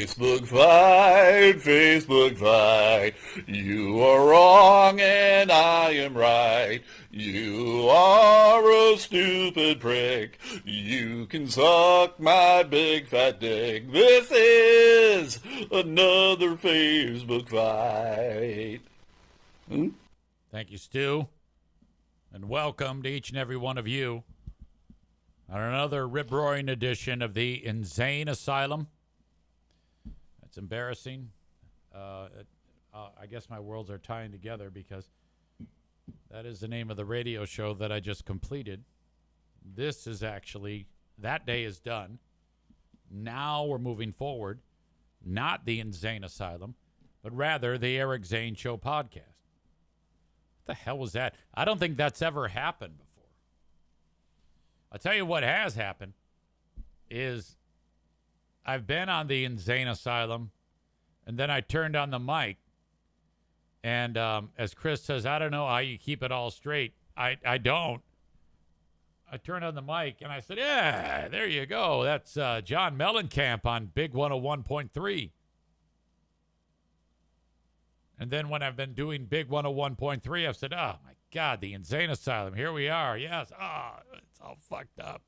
Facebook fight, Facebook fight. You are wrong and I am right. You are a stupid prick. You can suck my big fat dick. This is another Facebook fight. Thank you, Stu. And welcome to each and every one of you on another rip-roaring edition of the Insane Asylum. That's embarrassing. I guess my worlds are tying together because that is the name of the radio show that I just completed. This is actually, that day is done. Now we're moving forward. Not the Insane Asylum, but rather the Eric Zane Show podcast. What the hell was that? I don't think that's ever happened before. I'll tell you what has happened is I've been on the Insane Asylum, and then I turned on the mic, and as Chris says, I don't know how you keep it all straight. I don't. I turned on the mic, and I said, yeah, there you go. That's John Mellencamp on Big 101.3. And then when I've been doing Big 101.3, I've said, oh, my God, the Insane Asylum. Here we are. Yes. It's all fucked up.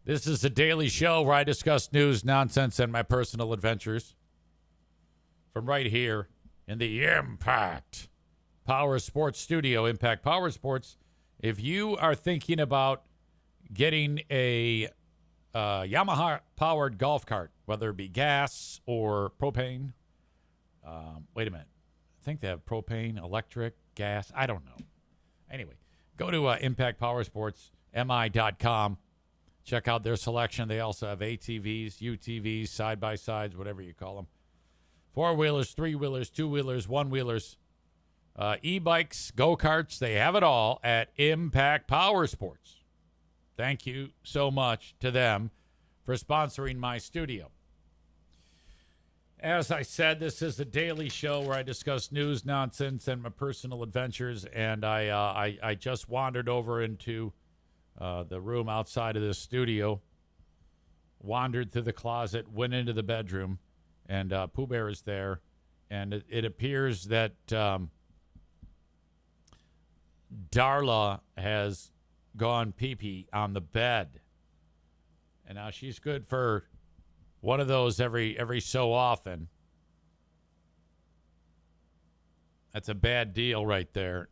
This is a daily show where I discuss news, nonsense, and my personal adventures from right here in the Impact Power Sports Studio. Impact Power Sports. If you are thinking about getting a Yamaha-powered golf cart, whether it be gas or propane. Wait a minute. I think they have propane, electric, gas. I don't know. Anyway, go to ImpactPowersportsMI.com. Check out their selection. They also have ATVs, UTVs, side-by-sides, whatever you call them. Four-wheelers, three-wheelers, two-wheelers, one-wheelers, e-bikes, go-karts. They have it all at Impact Power Sports. Thank you so much to them for sponsoring my studio. As I said, this is a daily show where I discuss news, nonsense, and my personal adventures. And I just wandered over into the room outside of this studio, wandered through the closet, went into the bedroom, and Pooh Bear is there. And it appears that Darla has gone pee-pee on the bed. And now she's good for one of those every so often. That's a bad deal right there.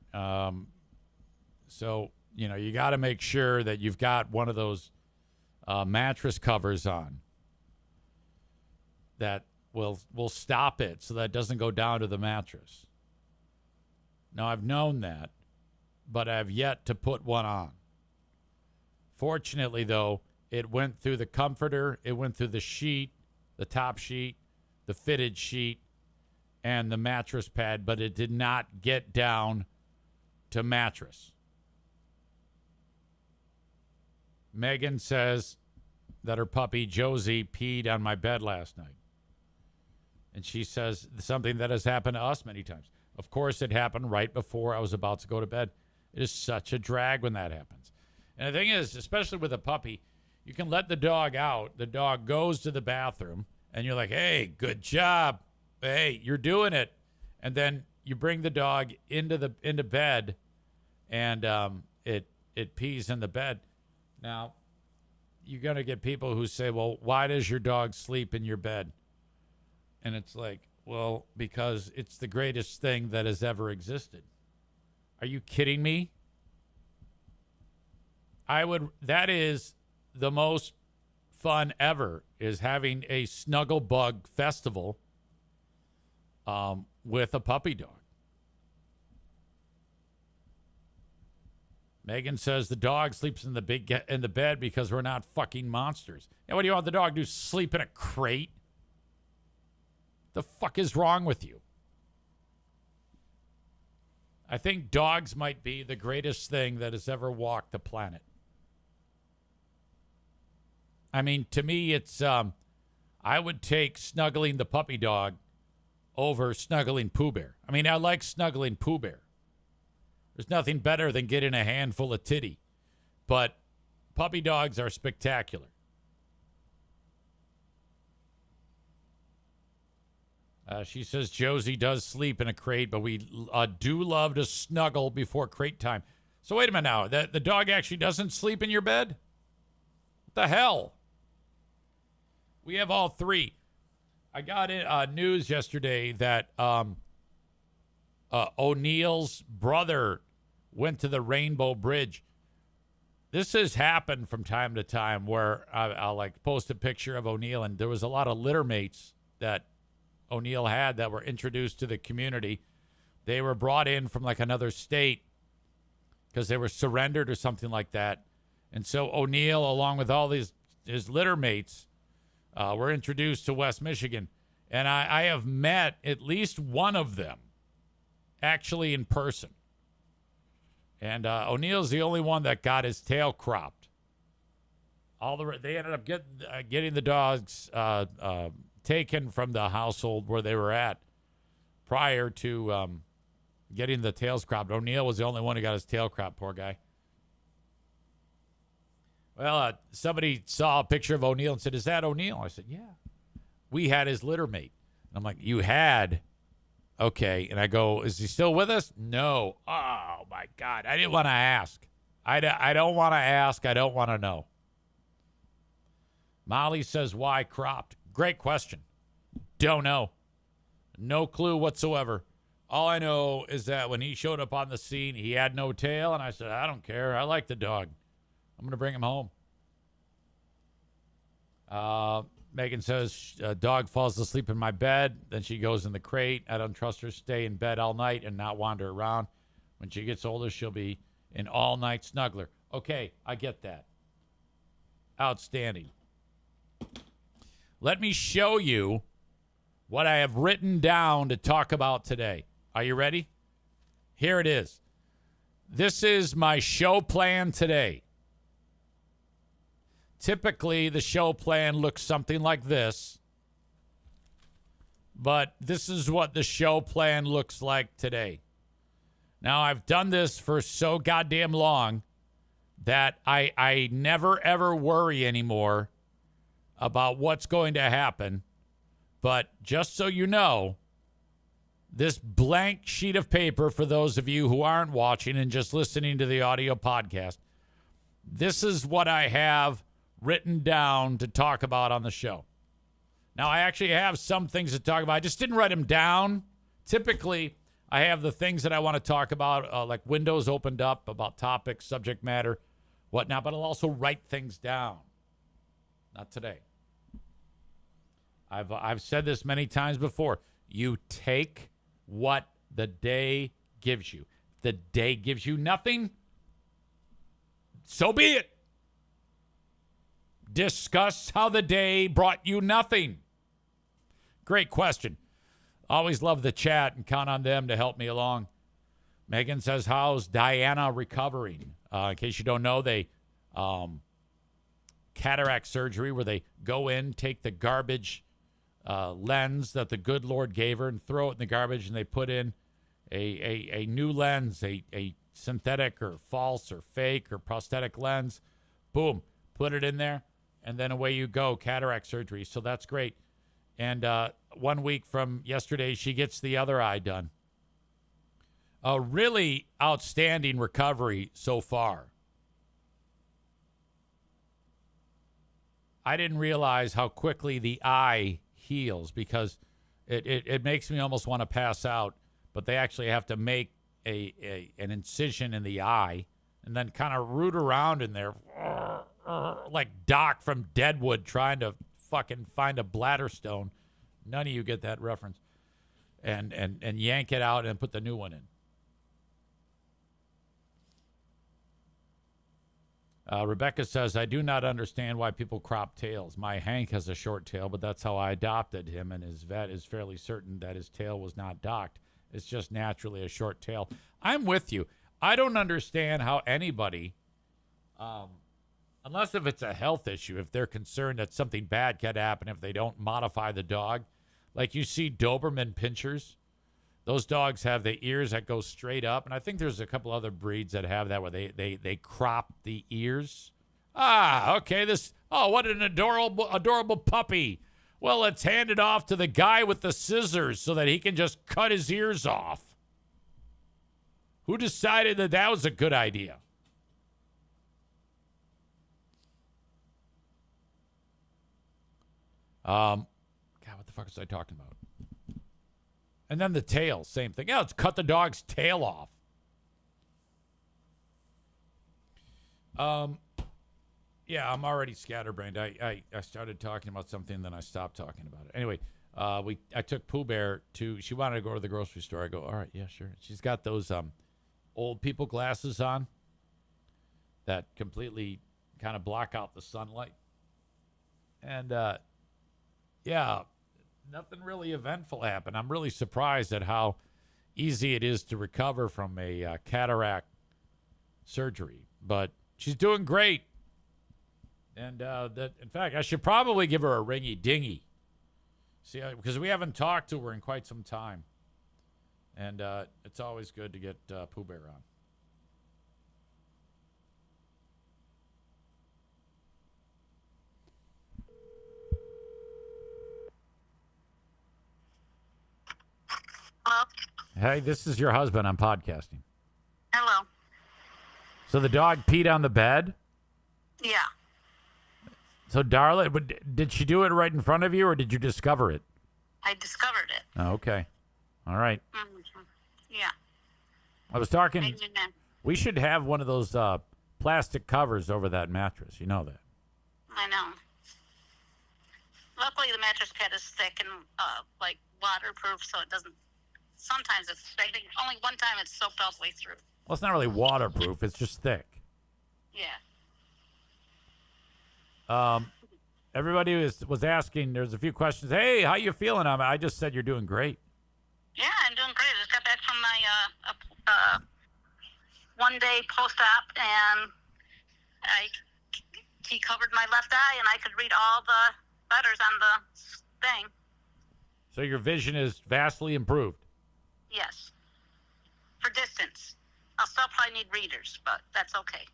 So, you got to make sure that you've got one of those mattress covers on that will stop it so that it doesn't go down to the mattress. Now, I've known that, but I've yet to put one on. Fortunately, though, it went through the comforter, it went through the sheet, the top sheet, the fitted sheet, and the mattress pad, but it did not get down to mattress. Megan says that her puppy Josie peed on my bed last night. And she says something that has happened to us many times. Of course, it happened right before I was about to go to bed. It is such a drag when that happens. And the thing is, especially with a puppy, you can let the dog out. The dog goes to the bathroom, and you're like, hey, good job. Hey, you're doing it. And then you bring the dog into bed, and it pees in the bed. Now, you're going to get people who say, well, why does your dog sleep in your bed? And it's like, well, because it's the greatest thing that has ever existed. Are you kidding me? That is the most fun ever, is having a snuggle bug festival with a puppy dog. Megan says the dog sleeps in the bed because we're not fucking monsters. Now, what do you want the dog to do? Sleep in a crate? The fuck is wrong with you? I think dogs might be the greatest thing that has ever walked the planet. I mean, to me, it's I would take snuggling the puppy dog over snuggling Pooh Bear. I mean, I like snuggling Pooh Bear. There's nothing better than getting a handful of titty. But Puppy dogs are spectacular. She says Josie does sleep in a crate, but we do love to snuggle before crate time. So wait a minute now. The dog actually doesn't sleep in your bed? What the hell? We have all three. I got news yesterday that O'Neill's brother went to the Rainbow Bridge. This has happened from time to time where I'll like post a picture of O'Neill, and there was a lot of litter mates that O'Neill had that were introduced to the community. They were brought in from like another state because they were surrendered or something like that. And so O'Neill, along with all his litter mates, were introduced to West Michigan. And I have met at least one of them actually in person. And O'Neill's the only one that got his tail cropped. They ended up getting the dogs taken from the household where they were at prior to getting the tails cropped. O'Neill was the only one who got his tail cropped, poor guy. Well, somebody saw a picture of O'Neill and said, "Is that O'Neill?" I said, "Yeah." We had his litter mate. And I'm like, "You had?" Okay. And I go, "Is he still with us?" "No." Oh, my God. I didn't want to ask. I don't want to ask. I don't want to know. Molly says, "Why cropped?" Great question. Don't know. No clue whatsoever. All I know is that when he showed up on the scene, he had no tail, and I said, "I don't care. I like the dog. I'm going to bring him home." Megan says, "Dog falls asleep in my bed. Then she goes in the crate. I don't trust her to stay in bed all night and not wander around. When she gets older, she'll be an all-night snuggler." Okay, I get that. Outstanding. Let me show you what I have written down to talk about today. Are you ready? Here it is. This is my show plan today. Typically, the show plan looks something like this, but this is what the show plan looks like today. Now, I've done this for so goddamn long that I never, ever worry anymore about what's going to happen. But just so you know, this blank sheet of paper, for those of you who aren't watching and just listening to the audio podcast, this is what I have written down to talk about on the show. Now, I actually have some things to talk about. I just didn't write them down. Typically, I have the things that I want to talk about, like windows opened up, about topics, subject matter, whatnot, but I'll also write things down. Not today. I've said this many times before. You take what the day gives you. If the day gives you nothing, so be it. Discuss how the day brought you nothing. Great question. Always love the chat and count on them to help me along. Megan says, "How's Diana recovering?" In case you don't know, they cataract surgery where they go in, take the garbage lens that the good Lord gave her and throw it in the garbage, and they put in a new lens, a synthetic or false or fake or prosthetic lens. Boom, put it in there, and then away you go, cataract surgery. So that's great. And 1 week from yesterday, she gets the other eye done. A really outstanding recovery so far. I didn't realize how quickly the eye heals because it makes me almost want to pass out. But they actually have to make an incision in the eye and then kind of root around in there like Doc from Deadwood trying to fucking find a bladder stone. None of you get that reference. And yank it out and put the new one in. Rebecca says, "I do not understand why people crop tails. My Hank has a short tail, but that's how I adopted him, and his vet is fairly certain that his tail was not docked. It's just naturally a short tail." I'm with you. I don't understand how anybody, unless if it's a health issue, if they're concerned that something bad could happen if they don't modify the dog. Like you see Doberman Pinschers. Those dogs have the ears that go straight up. And I think there's a couple other breeds that have that where they crop the ears. Okay, what an adorable puppy. Well, let's hand it off to the guy with the scissors so that he can just cut his ears off. Who decided that that was a good idea? God, what the fuck was I talking about? And then the tail, same thing. Yeah, let's cut the dog's tail off. Yeah, I'm already scatterbrained. I started talking about something, then I stopped talking about it. Anyway, I took Pooh Bear she wanted to go to the grocery store. I go, all right, yeah, sure. She's got those old people glasses on that completely kind of block out the sunlight. And, yeah, nothing really eventful happened. I'm really surprised at how easy it is to recover from a cataract surgery. But she's doing great. And in fact, I should probably give her a ringy dingy. See, because we haven't talked to her in quite some time. And it's always good to get Pooh Bear on. Hello? Hey, this is your husband. I'm podcasting. Hello. So the dog peed on the bed? Yeah. So, Darla, did she do it right in front of you, or did you discover it? I discovered it. Oh, okay. All right. Mm-hmm. Yeah. I was talking. I did that. We should have one of those plastic covers over that mattress. You know that. I know. Luckily, the mattress pad is thick and like waterproof, so it doesn't. Sometimes it's. I think only one time it's soaked all the way through. Well, it's not really waterproof. It's just thick. Yeah. Everybody was asking. There's a few questions. Hey, how you feeling? I just said you're doing great. Yeah, I'm doing great. I just got back from my one-day post-op, and he covered my left eye, and I could read all the letters on the thing. So your vision is vastly improved. Yes. For distance. I'll still probably need readers, but that's okay.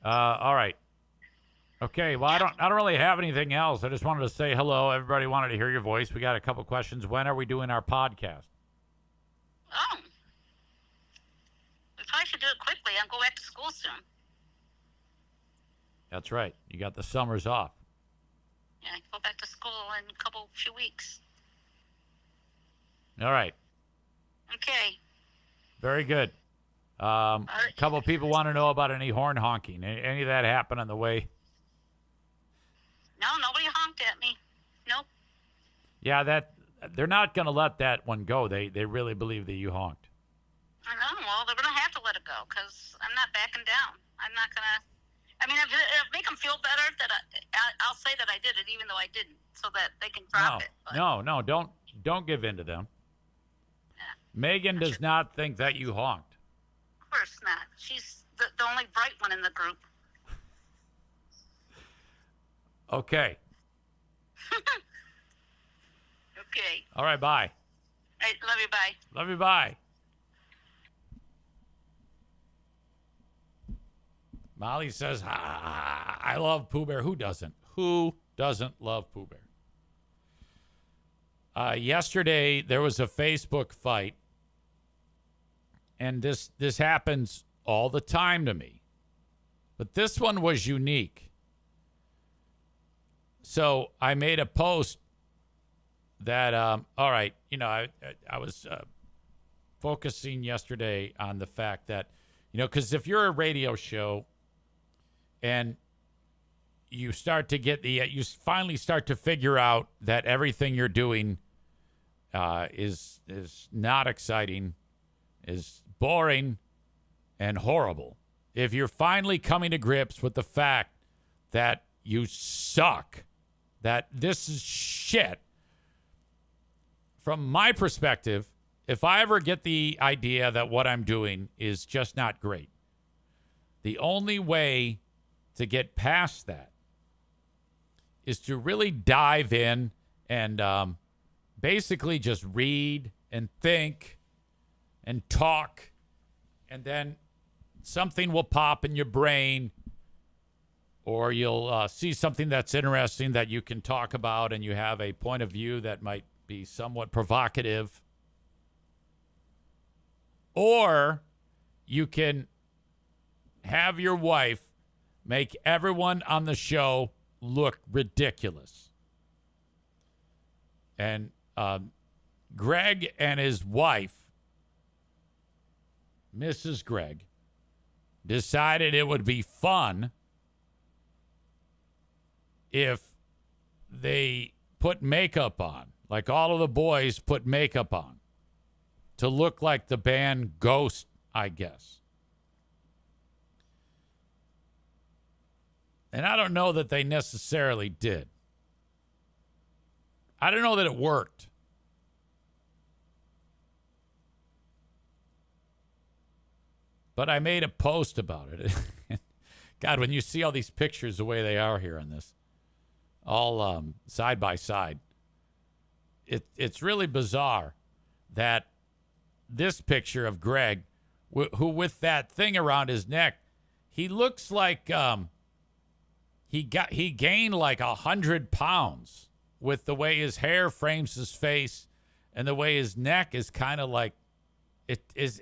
All right. Okay. Well, I don't really have anything else. I just wanted to say hello. Everybody wanted to hear your voice. We got a couple questions. When are we doing our podcast? Oh. We probably should do it quickly. I'll go back to school soon. That's right. You got the summers off. Yeah, I go back to school in a few weeks. All right. Okay. Very good. A couple people want to know about any horn honking. Any of that happen on the way? No, nobody honked at me. Nope. Yeah, they're not going to let that one go. They really believe that you honked. I know. Well, they're going to have to let it go because I'm not backing down. I'm not going to. I mean, it'll make them feel better that I'll say that I did it even though I didn't, so that they can drop it. But. No, don't give in to them. Yeah. Megan does not think that you honked. Of course not. She's the only bright one in the group. Okay. Okay. All right, bye. I love you. Bye. Love you, bye. Molly says, I love Pooh Bear. Who doesn't? Who doesn't love Pooh Bear? Yesterday, there was a Facebook fight. And this happens all the time to me. But this one was unique. So I made a post that, all right, I was focusing yesterday on the fact that, because if you're a radio show and you start to get you finally start to figure out that everything you're doing is not exciting, is boring and horrible. If you're finally coming to grips with the fact that you suck, that this is shit, from my perspective, if I ever get the idea that what I'm doing is just not great, the only way to get past that is to really dive in and basically just read and think and talk and then something will pop in your brain, or you'll see something that's interesting that you can talk about, and you have a point of view that might be somewhat provocative. Or you can have your wife make everyone on the show look ridiculous. And Greg and his wife, Mrs. Greg, decided it would be fun if they put makeup on, like all of the boys put makeup on, to look like the band Ghost, I guess. And I don't know that they necessarily did. I don't know that it worked. But I made a post about it. God, when you see all these pictures the way they are here on this, all side by side, it's really bizarre that this picture of Greg, who with that thing around his neck, he looks like he gained like 100 pounds with the way his hair frames his face and the way his neck is kind of like, is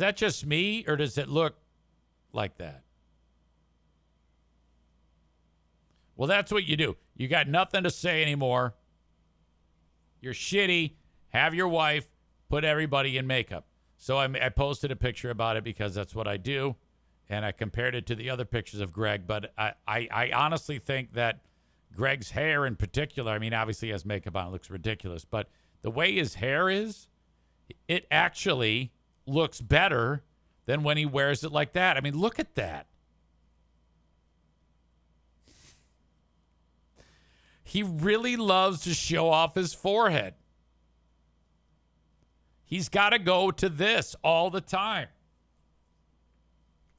that just me, or does it look like that? Well, that's what you do. You got nothing to say anymore. You're shitty. Have your wife put everybody in makeup. So I posted a picture about it because that's what I do, and I compared it to the other pictures of Greg. But I honestly think that Greg's hair in particular, I mean, obviously he has makeup on, it looks ridiculous, but the way his hair is, it actually looks better than when he wears it like that. I mean, look at that. He really loves to show off his forehead. He's got to go to this all the time.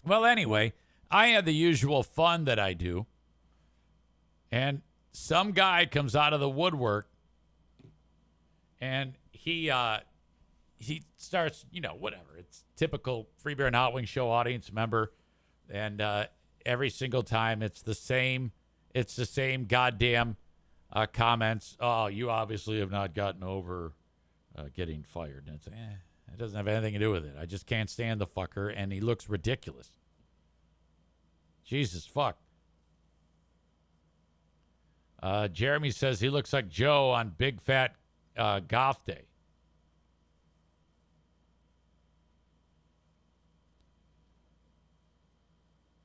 Well, anyway, I had the usual fun that I do. And some guy comes out of the woodwork, and he starts, whatever. It's typical Free Beer and Hot Wings show audience member. And every single time it's the same goddamn comments. Oh, you obviously have not gotten over getting fired. And it's, it doesn't have anything to do with it. I just can't stand the fucker, and he looks ridiculous. Jesus fuck. Jeremy says he looks like Joe on Big Fat Goth Day.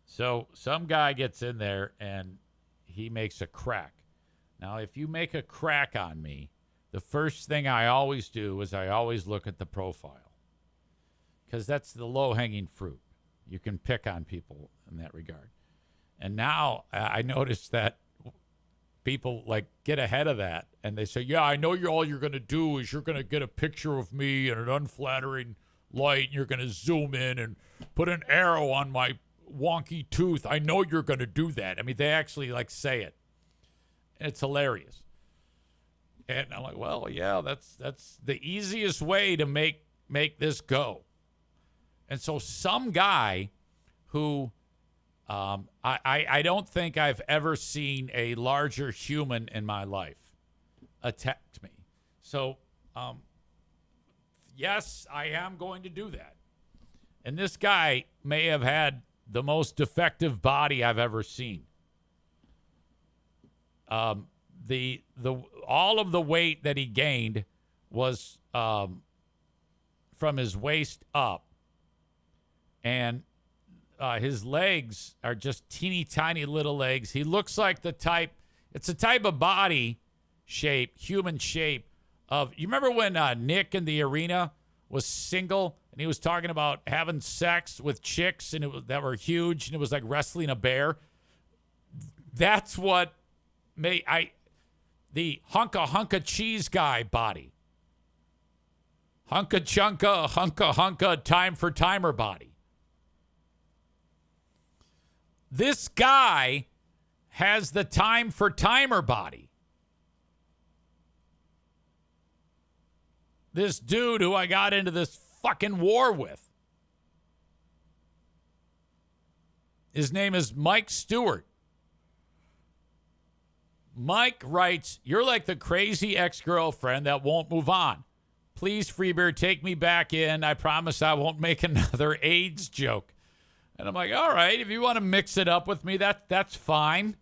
So some guy gets in there and he makes a crack. Now, if you make a crack on me, the first thing I always do is I always look at the profile, because that's the low-hanging fruit. You can pick on people in that regard. And now I noticed that people like get ahead of that, and they say, yeah, I know all you're going to do is you're going to get a picture of me in an unflattering light, and you're going to zoom in and put an arrow on my wonky tooth. I know you're going to do that. I mean, they actually like say it. And it's hilarious. And I'm like, well, yeah, that's the easiest way to make this go. And so some guy who I don't think I've ever seen a larger human in my life attacked me. So, yes, I am going to do that. And this guy may have had the most defective body I've ever seen. The all of the weight that he gained was from his waist up, and his legs are just teeny tiny little legs. He looks like it's a type of body shape, human shape of, you remember when Nick in the arena was single and he was talking about having sex with chicks that were huge, and it was like wrestling a bear? That's what the hunka cheese guy body. Hunka chunka, hunka time for timer body. This guy has the time for timer body. This dude who I got into this fucking war with. His name is Mike Stewart. Mike writes, "You're like the crazy ex-girlfriend that won't move on. Please, Freebird, take me back in. I promise I won't make another AIDS joke." And I'm like, all right, if you want to mix it up with me, that's fine.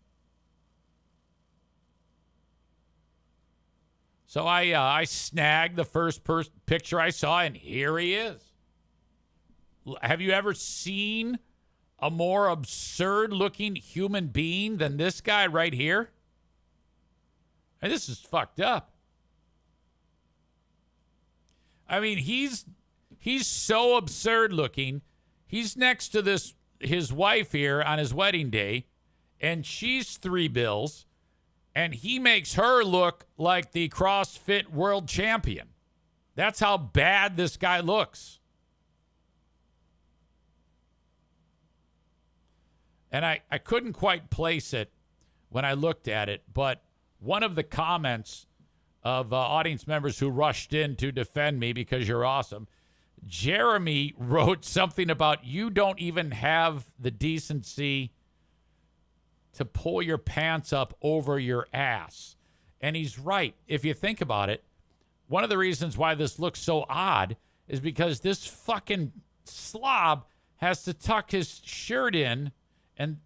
So I snagged the first picture I saw, and here he is. Have you ever seen a more absurd-looking human being than this guy right here? And this is fucked up. I mean, he's so absurd-looking. He's next to his wife here on his wedding day, and she's $3 bills, and he makes her look like the CrossFit world champion. That's how bad this guy looks. And I couldn't quite place it when I looked at it, but one of the comments of audience members who rushed in to defend me because you're awesome, Jeremy wrote something about you don't even have the decency to pull your pants up over your ass. And he's right. If you think about it, one of the reasons why this looks so odd is because this fucking slob has to tuck his shirt in, and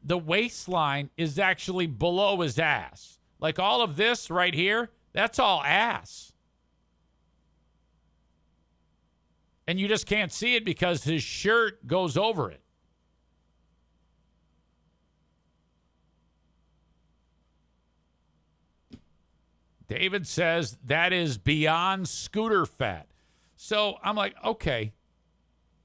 the waistline is actually below his ass. Like all of this right here, that's all ass. And you just can't see it because his shirt goes over it. David says that is beyond scooter fat. So I'm like, okay,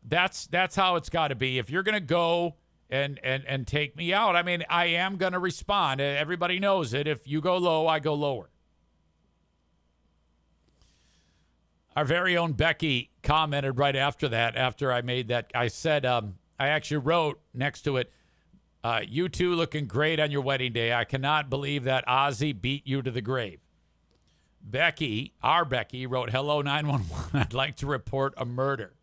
that's how it's got to be. If you're going to go and take me out, I mean, I am going to respond. Everybody knows it. If you go low, I go lower. Our very own Becky commented right after that, after I made that. I said, I actually wrote next to it, you two looking great on your wedding day. I cannot believe that Ozzy beat you to the grave. Becky, our Becky, wrote, "Hello, 911. I'd like to report a murder."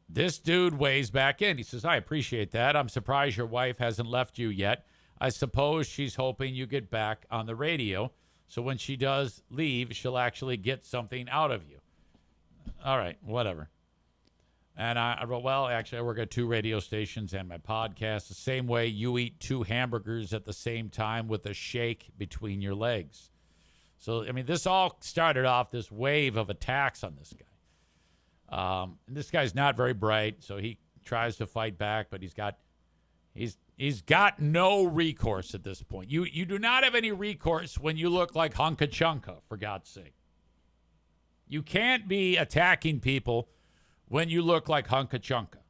This dude weighs back in. He says, "I appreciate that. I'm surprised your wife hasn't left you yet. I suppose she's hoping you get back on the radio. So when she does leave, she'll actually get something out of you." All right, whatever. And I wrote, well, actually, I work at 2 radio stations and my podcast. The same way you eat 2 hamburgers at the same time with a shake between your legs. So, I mean, this all started off this wave of attacks on this guy. And this guy's not very bright, so he tries to fight back, but he's got no recourse at this point. You do not have any recourse when you look like Hunka Chunka, for God's sake. You can't be attacking people when you look like Hunka Chunka.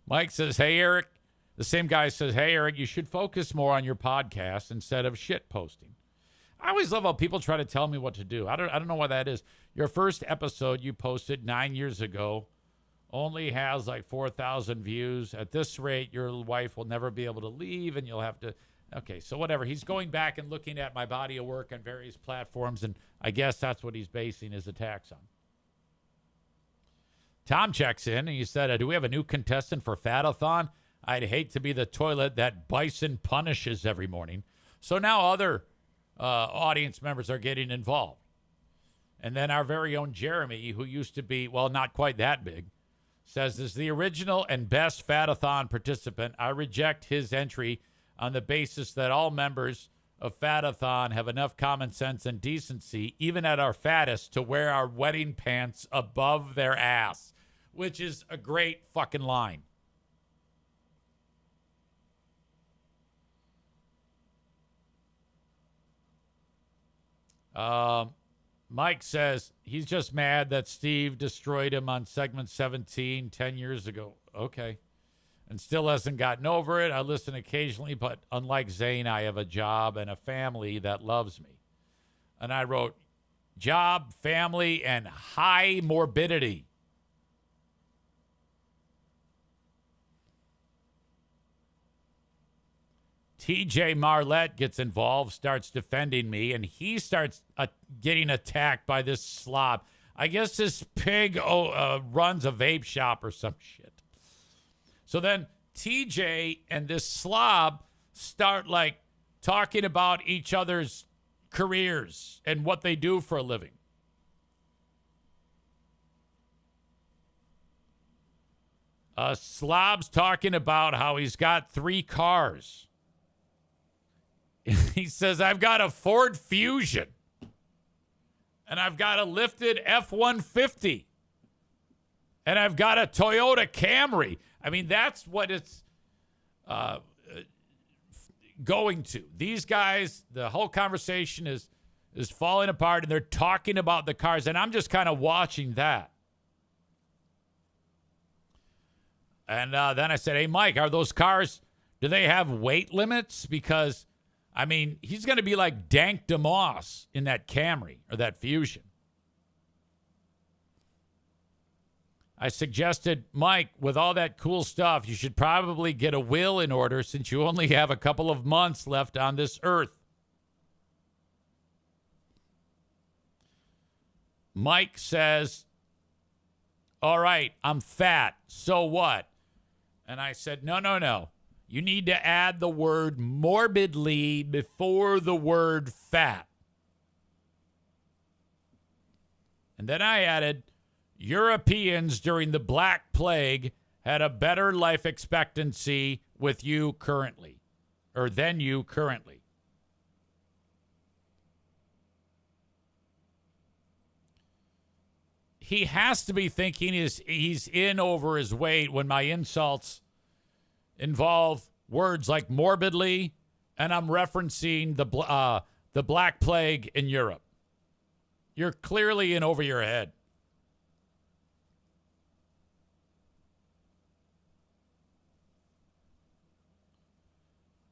Mike says, "Hey, Eric." The same guy says, "Hey, Eric, you should focus more on your podcast instead of shit posting." I always love how people try to tell me what to do. I don't know why that is. Your first episode you posted 9 years ago only has like 4,000 views. At this rate, your wife will never be able to leave and you'll have to... Okay, so whatever. He's going back and looking at my body of work on various platforms, and I guess that's what he's basing his attacks on. Tom checks in, and he said, "Do we have a new contestant for Fatathon? I'd hate to be the toilet that Bison punishes every morning." So now other audience members are getting involved. And then our very own Jeremy, who used to be, well, not quite that big, says, "As the original and best Fatathon participant, I reject his entry on the basis that all members of Fatathon have enough common sense and decency, even at our fattest, to wear our wedding pants above their ass," which is a great fucking line. Mike says he's just mad that Steve destroyed him on segment 17 10 years ago. Okay. And still hasn't gotten over it. I listen occasionally, but unlike Zane, I have a job and a family that loves me. And I wrote, job, family, and high morbidity. TJ Marlette gets involved, starts defending me, and he starts getting attacked by this slob. I guess this pig runs a vape shop or some shit. So then TJ and this slob start like talking about each other's careers and what they do for a living. Slob's talking about how he's got 3 cars. He says, I've got a Ford Fusion. And I've got a lifted F-150. And I've got a Toyota Camry. I mean, that's what it's going to. These guys, the whole conversation is falling apart, and they're talking about the cars. And I'm just kind of watching that. And then I said, hey, Mike, are those cars, do they have weight limits? Because, I mean, he's going to be like Dank DeMoss in that Camry or that Fusion. I suggested, Mike, with all that cool stuff, you should probably get a will in order since you only have a couple of months left on this earth. Mike says, all right, I'm fat. So what? And I said, no. You need to add the word morbidly before the word fat. And then I added, Europeans during the Black Plague had a better life expectancy with you currently, or than you currently. He has to be thinking he's in over his weight when my insults involve words like morbidly, and I'm referencing the Black Plague in Europe. You're clearly in over your head.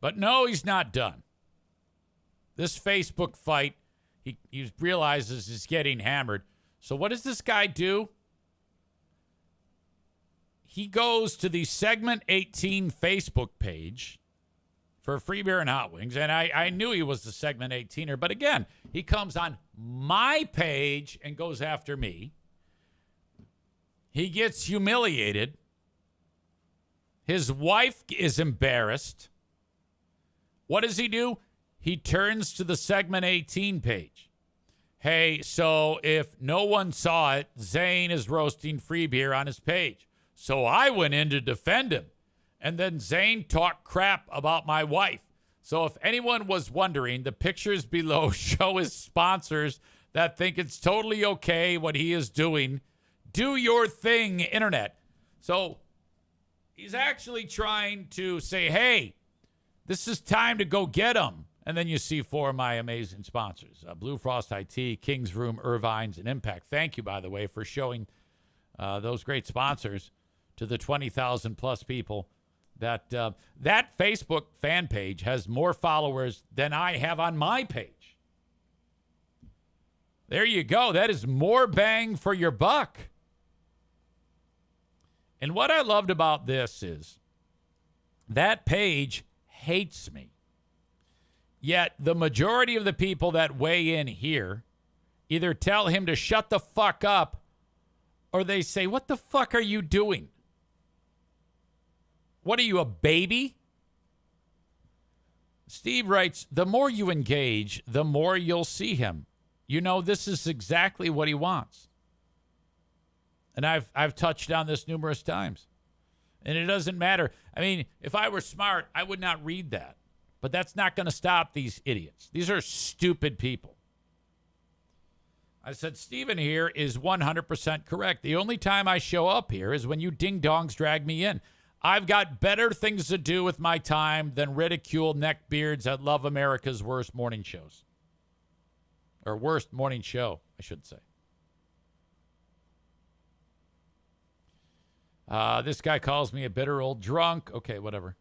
But no, he's not done. This Facebook fight, he realizes is getting hammered. So what does this guy do? He goes to the Segment 18 Facebook page for Free Beer and Hot Wings, and I knew he was the Segment 18er, but again, he comes on my page and goes after me. He gets humiliated. His wife is embarrassed. What does he do? He turns to the Segment 18 page. Hey, so if no one saw it, Zane is roasting Free Beer on his page. So I went in to defend him. And then Zane talked crap about my wife. So if anyone was wondering, the pictures below show his sponsors that think it's totally okay what he is doing. Do your thing, internet. So he's actually trying to say, hey, this is time to go get him. And then you see 4 of my amazing sponsors, Blue Frost IT, King's Room, Irvine's, and Impact. Thank you, by the way, for showing those great sponsors to the 20,000 plus people. That Facebook fan page has more followers than I have on my page. There you go. That is more bang for your buck. And what I loved about this is that page hates me. Yet the majority of the people that weigh in here either tell him to shut the fuck up or they say, what the fuck are you doing? What are you, a baby? Steve writes, the more you engage, the more you'll see him. You know, this is exactly what he wants. And I've touched on this numerous times. And it doesn't matter. I mean, if I were smart, I would not read that. But that's not going to stop these idiots. These are stupid people. I said, Steven here is 100% correct. The only time I show up here is when you ding-dongs drag me in. I've got better things to do with my time than ridicule neckbeards that love America's worst morning shows. Or worst morning show, I should say. This guy calls me a bitter old drunk. Okay, whatever.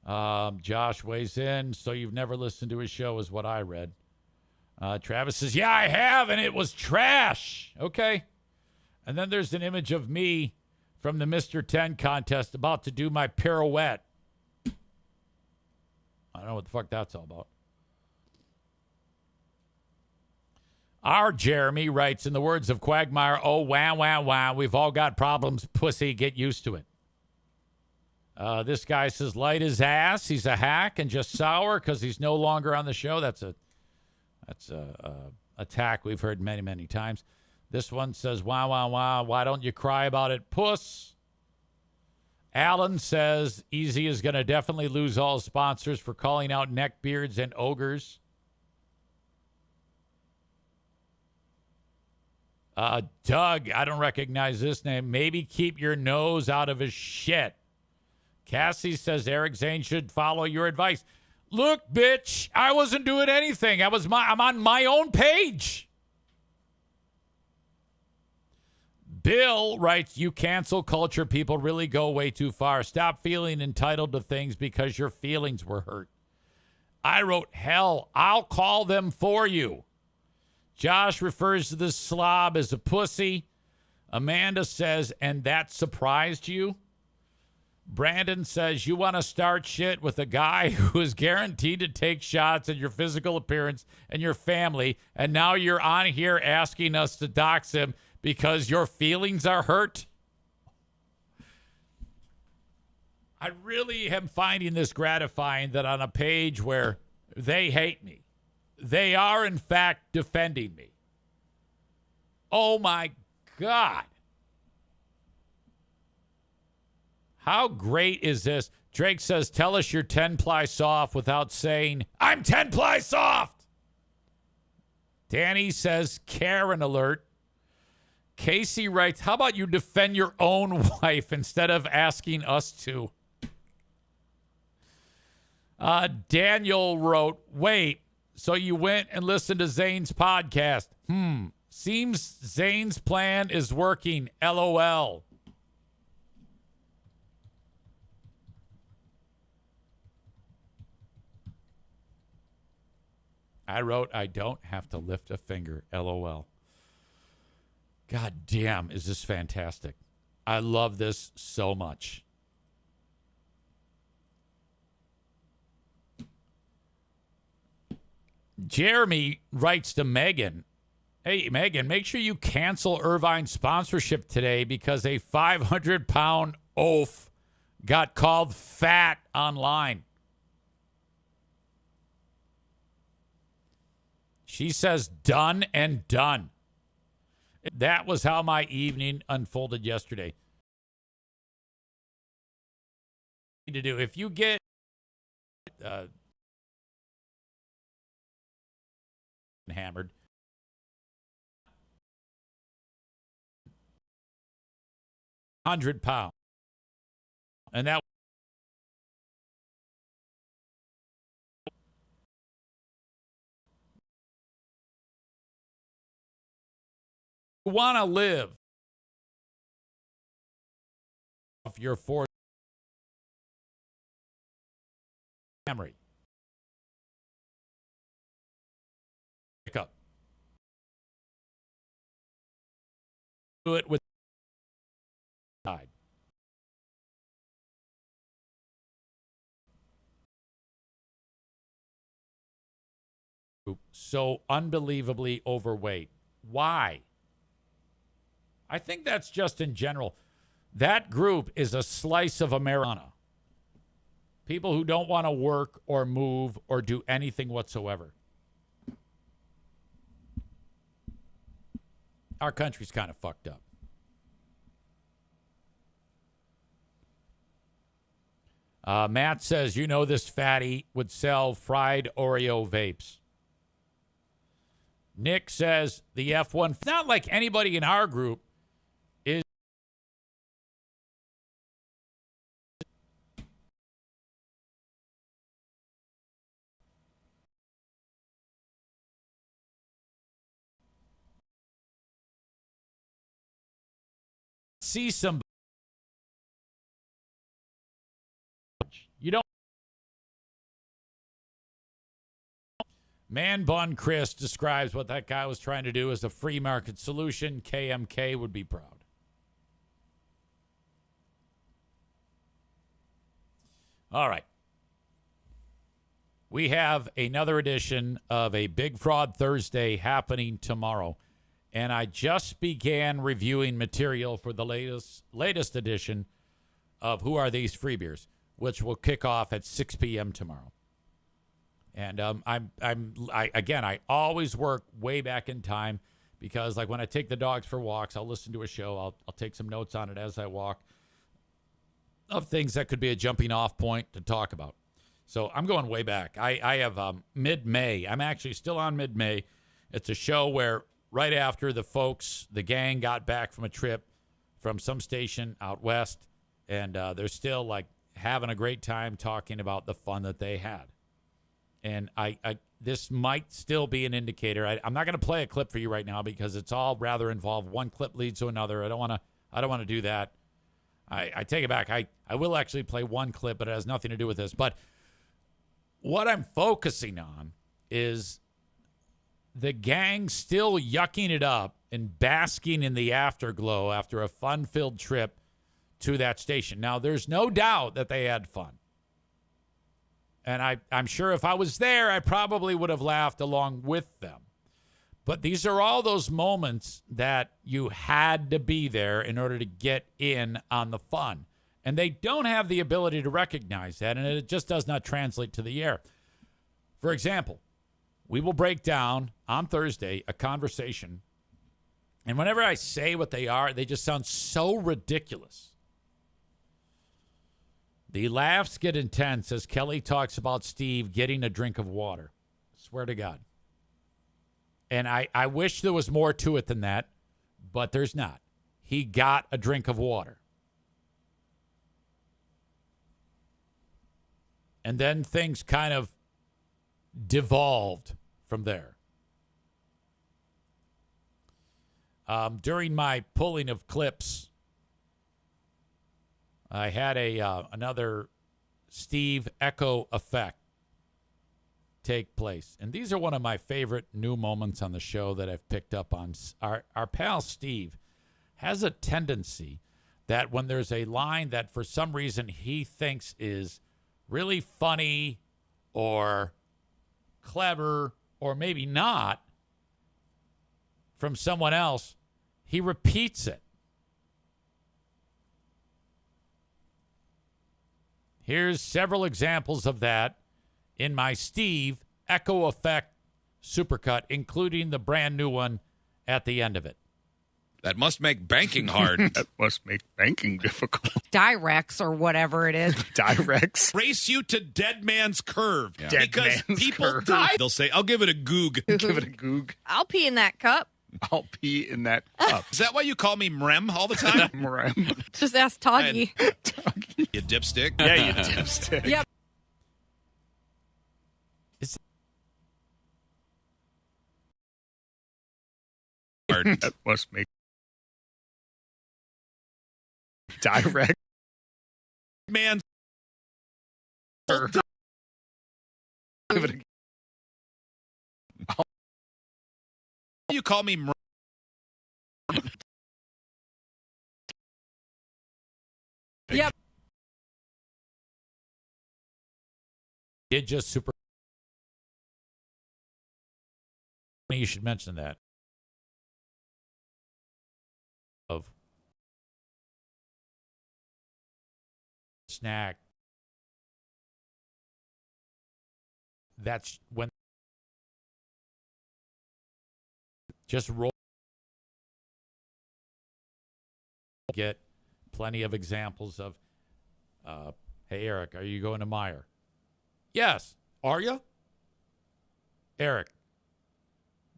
Josh weighs in. So you've never listened to his show is what I read. Travis says, yeah, I have, and it was trash. Okay. And then there's an image of me from the Mr. 10 contest about to do my pirouette. I don't know what the fuck that's all about. Our Jeremy writes, in the words of Quagmire, oh, wow, wow, wow, we've all got problems, pussy, get used to it. This guy says, light his ass, he's a hack, and just sour because he's no longer on the show. That's a attack we've heard many, many times. This one says, wow, wow, wow, why don't you cry about it, puss? Alan says, Easy is going to definitely lose all sponsors for calling out neckbeards and ogres. Doug, I don't recognize this name. Maybe keep your nose out of his shit. Cassie says Eric Zane should follow your advice. Look, bitch, I wasn't doing anything. I'm on my own page. Bill writes, you cancel culture people really go way too far. Stop feeling entitled to things because your feelings were hurt. I wrote, hell, I'll call them for you. Josh refers to this slob as a pussy. Amanda says, and that surprised you? Brandon says, you want to start shit with a guy who is guaranteed to take shots at your physical appearance and your family, and now you're on here asking us to dox him because your feelings are hurt? I really am finding this gratifying that on a page where they hate me, they are, in fact, defending me. Oh, my God. How great is this? Drake says, tell us you're 10-ply soft without saying, I'm 10-ply soft. Danny says, Karen alert. Casey writes, how about you defend your own wife instead of asking us to? Daniel wrote, wait, so you went and listened to Zane's podcast. Seems Zane's plan is working. LOL. I wrote, I don't have to lift a finger. LOL. God damn, is this fantastic. I love this so much. Jeremy writes to Megan, hey, Megan, make sure you cancel Irvine's sponsorship today because a 500-pound oaf got called fat online. She says, done and done. That was how my evening unfolded yesterday. To do if you get hammered, £100, and that you want to live off your fourth memory. Pick up. Do it with side. So unbelievably overweight. Why? I think that's just in general. That group is a slice of Americana. People who don't want to work or move or do anything whatsoever. Our country's kind of fucked up. Matt says, you know this fatty would sell fried Oreo vapes. Nick says, the F1, it's not like anybody in our group is see some. You don't. Man Bun Chris describes what that guy was trying to do as a free market solution. KMK would be proud. All right. we have another edition of a Big Fraud Thursday happening tomorrow. And I just began reviewing material for the latest edition of Who Are These Free Beers, which will kick off at 6 p.m. tomorrow. And I always work way back in time because, like, when I take the dogs for walks, I'll listen to a show. I'll take some notes on it as I walk of things that could be a jumping off point to talk about. So I'm going way back. I have mid-May. I'm actually still on mid-May. It's a show where right after the gang got back from a trip from some station out west, and they're still, like, having a great time talking about the fun that they had. And this might still be an indicator. I'm not going to play a clip for you right now because it's all rather involved. One clip leads to another. I don't want to do that. I take it back. I will actually play one clip, but it has nothing to do with this. But what I'm focusing on is the gang still yucking it up and basking in the afterglow after a fun-filled trip to that station. Now, there's no doubt that they had fun. And I'm sure if I was there, I probably would have laughed along with them. But these are all those moments that you had to be there in order to get in on the fun. And they don't have the ability to recognize that, and it just does not translate to the air. For example, we will break down on Thursday a conversation, and whenever I say what they are, they just sound so ridiculous. The laughs get intense as Kelly talks about Steve getting a drink of water. Swear to God. And I wish there was more to it than that, but there's not. He got a drink of water. And then things kind of devolved from there. During my pulling of clips, I had another Steve echo effect take place. And these are one of my favorite new moments on the show that I've picked up on. Our pal Steve has a tendency that when there's a line that for some reason he thinks is really funny or clever or maybe not from someone else, he repeats it. Here's several examples of that in my Steve Echo Effect Supercut, including the brand new one at the end of it. That must make banking hard. That must make banking difficult. Direx or whatever it is. Direx. Race you to dead man's curve. Yeah. Dead Because man's people curve. die. They'll say, I'll give it a goog. Give it a goog. I'll pee in that cup. I'll pee in that cup. Is that why you call me Mrem all the time? Mrem. Just ask Toggy. You dipstick? Yeah, you dipstick. Yep. Hard. That must make Direct. Man's Give it a you call me Mrem. Yep. It just super. You should mention that. Of snack. That's when just roll. Get plenty of examples of, hey, Eric, are you going to Meijer? Yes. Are you? Eric,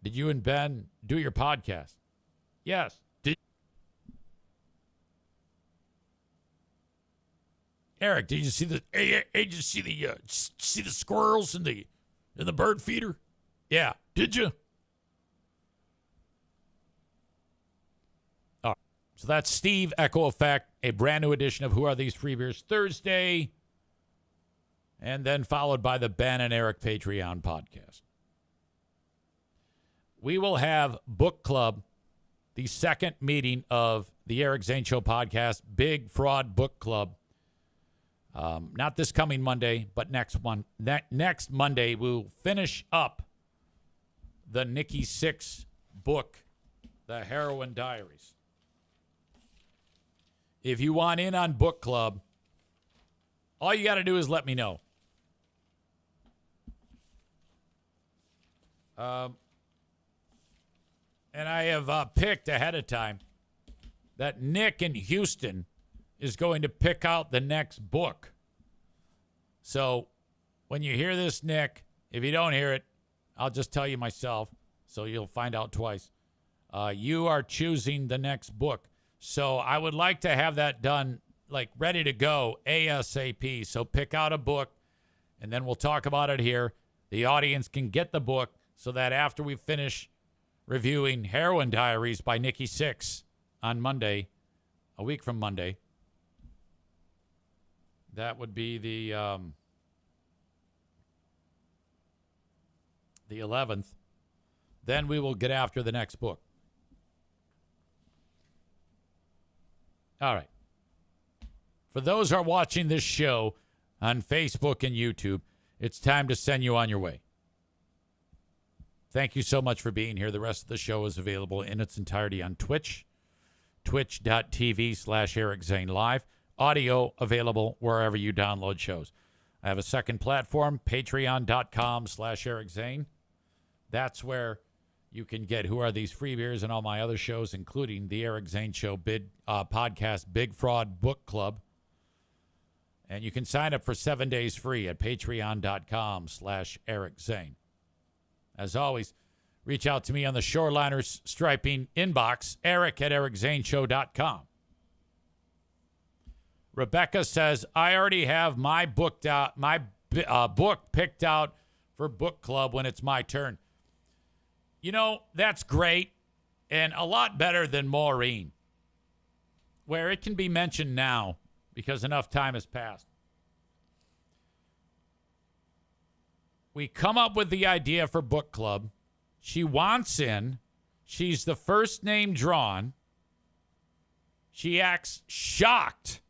did you and Ben do your podcast? Yes. Eric, did you see the? Hey, did you see the squirrels in the bird feeder? Yeah. Did you? All right. So that's Steve Echo Effect, a brand new edition of Who Are These Free Beers Thursday, and then followed by the Ben and Eric Patreon podcast. We will have book club, the second meeting of the Eric Zane Show podcast, Big Fraud Book Club. Not this coming Monday, but next Monday, we'll finish up the Nikki Sixx book, The Heroin Diaries. If you want in on book club, all you got to do is let me know. And I have picked ahead of time that Nick in Houston is going to pick out the next book. So when you hear this, Nick, if you don't hear it, I'll just tell you myself, so you'll find out twice. You are choosing the next book. So I would like to have that done, like ready to go ASAP. So pick out a book, and then we'll talk about it here. The audience can get the book so that after we finish reviewing Heroin Diaries by Nikki Sixx on Monday, a week from Monday, that would be the 11th. Then we will get after the next book. All right. For those who are watching this show on Facebook and YouTube, it's time to send you on your way. Thank you so much for being here. The rest of the show is available in its entirety on Twitch, twitch.tv/Eric Zane Live. Audio available wherever you download shows. I have a second platform, patreon.com/Eric Zane. That's where you can get Who Are These Free Beers and all my other shows, including the Eric Zane Show podcast, Big Fraud Book Club. And you can sign up for 7 days free at patreon.com/Eric Zane. As always, reach out to me on the Shoreliners Striping inbox, eric@ericzaneshow.com. Rebecca says, I already have my book picked out for book club when it's my turn. You know, that's great and a lot better than Maureen, where it can be mentioned now because enough time has passed. We come up with the idea for book club. She wants in. She's the first name drawn. She acts shocked.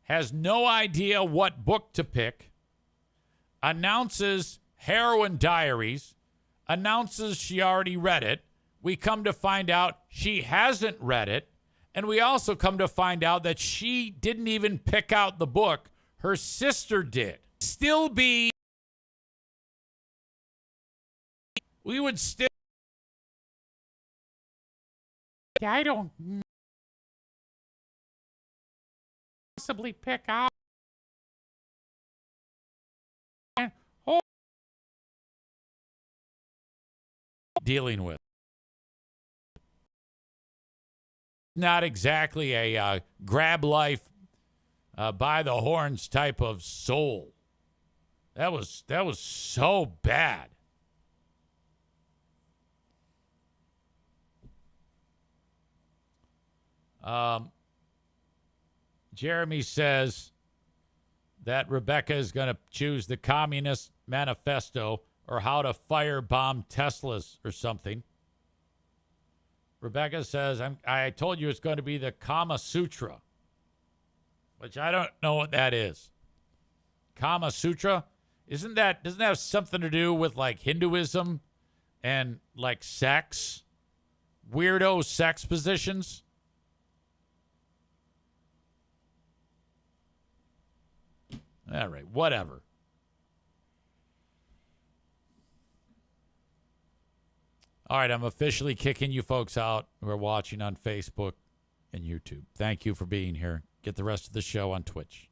Has no idea what book to pick. Announces Heroin Diaries. Announces she already read it. We come to find out she hasn't read it. And we also come to find out that she didn't even pick out the book. Her sister did. Still be... We would still... I don't possibly pick out... Dealing with. Not exactly a grab life by the horns type of soul. That was so bad. Jeremy says that Rebecca is going to choose the Communist Manifesto or how to firebomb Teslas or something. Rebecca says, I told you it's going to be the Kama Sutra, which I don't know what that is. Kama Sutra? Doesn't that have something to do with like Hinduism and like sex? Weirdo sex positions? All right, whatever. All right, I'm officially kicking you folks out who are watching on Facebook and YouTube. Thank you for being here. Get the rest of the show on Twitch.